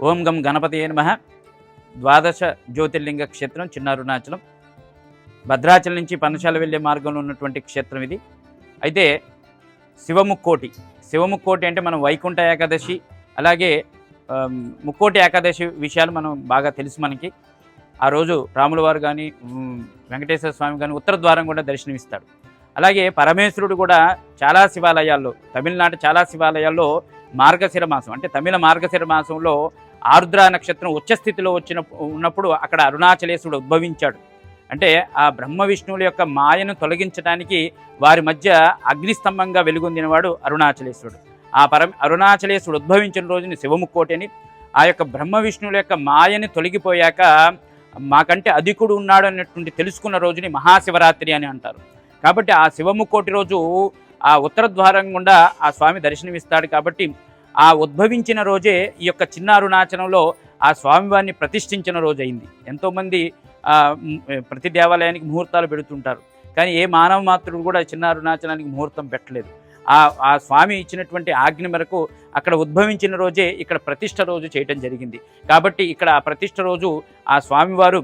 ఓం గం గణపతయే నమః. ద్వాదశ జ్యోతిర్లింగ క్షేత్రం చిన్న అరుణాచలం. భద్రాచలం నుంచి పర్ణశాల వెళ్ళే మార్గంలో ఉన్నటువంటి క్షేత్రం ఇది. అయితే శివముక్కోటి అంటే మనం వైకుంఠ ఏకాదశి, అలాగే ముక్కోటి ఏకాదశి విషయాలు మనం బాగా తెలుసు మనకి. ఆ రోజు రాముల వారు కానీ వెంకటేశ్వర స్వామి కానీ ఉత్తర ద్వారం కూడా దర్శనమిస్తాడు. అలాగే పరమేశ్వరుడు కూడా చాలా శివాలయాల్లో, తమిళనాడు చాలా శివాలయాల్లో మార్గశిర మాసం అంటే తమిళ మార్గశిర మాసంలో ఆరుద్ర నక్షత్రం ఉచ్చస్థితిలో ఉన్నప్పుడు అక్కడ అరుణాచలేశ్వరుడు ఉద్భవించాడు. అంటే ఆ బ్రహ్మ విష్ణువుల యొక్క మాయను తొలగించడానికి వారి మధ్య అగ్నిస్తంభంగా వెలుగొందినవాడు అరుణాచలేశ్వరుడు. ఆ అరుణాచలేశ్వరుడు ఉద్భవించిన రోజుని శివముక్కోటి అని, ఆ యొక్క బ్రహ్మ విష్ణువుల యొక్క మాయని తొలగిపోయాక మాకంటే అధికుడు ఉన్నాడు అన్నటువంటి తెలుసుకున్న రోజుని మహాశివరాత్రి అని అంటారు. కాబట్టి ఆ శివముక్కోటి రోజు ఆ ఉత్తర ద్వారం గుండా ఆ స్వామి దర్శనమిస్తాడు. కాబట్టి ఆ ఉద్భవించిన రోజే ఈ యొక్క చిన్న అరుణాచలంలో ఆ స్వామివారిని ప్రతిష్ఠించిన రోజు అయింది. ఎంతోమంది ప్రతి దేవాలయానికి ముహూర్తాలు పెడుతుంటారు, కానీ ఏ మానవ మాత్రుడు కూడా చిన్న అరుణాచలానికి ముహూర్తం పెట్టలేదు. ఆ స్వామి ఇచ్చినటువంటి ఆజ్ఞ మేరకు అక్కడ ఉద్భవించిన రోజే ఇక్కడ ప్రతిష్ఠ రోజు చేయటం జరిగింది. కాబట్టి ఇక్కడ ఆ ప్రతిష్ఠ రోజు ఆ స్వామివారు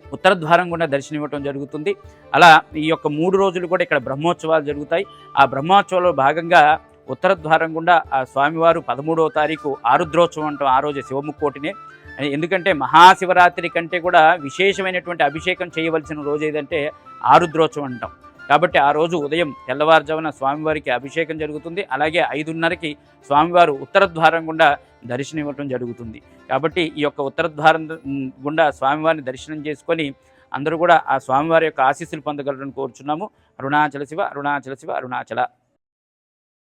ఉత్తర ద్వారం గుండా దర్శనం ఇవ్వటం జరుగుతుంది. అలా ఈ యొక్క 3 రోజులు కూడా ఇక్కడ బ్రహ్మోత్సవాలు జరుగుతాయి. ఆ బ్రహ్మోత్సవాల్లో భాగంగా ఉత్తర ద్వారం గుండా ఆ స్వామివారు 13వ తారీఖు ఆరుద్రోత్సవం అంటాం. ఆ రోజు శివముక్కోటినే. ఎందుకంటే మహాశివరాత్రి కంటే కూడా విశేషమైనటువంటి అభిషేకం చేయవలసిన రోజు ఏదంటే ఆరుద్రోత్సవం అంటాం. కాబట్టి ఆ రోజు ఉదయం తెల్లవారుజామున స్వామివారికి అభిషేకం జరుగుతుంది. అలాగే 5:30కి స్వామివారు ఉత్తర ద్వారం గుండా దర్శనం ఇవ్వటం జరుగుతుంది. కాబట్టి ఈ యొక్క ఉత్తర ద్వారం గుండా స్వామివారిని దర్శనం చేసుకొని అందరూ కూడా ఆ స్వామివారి యొక్క ఆశీస్సులు పొందగలరని కోరుచున్నాము. అరుణాచల శివ, అరుణాచల శివ, అరుణాచల.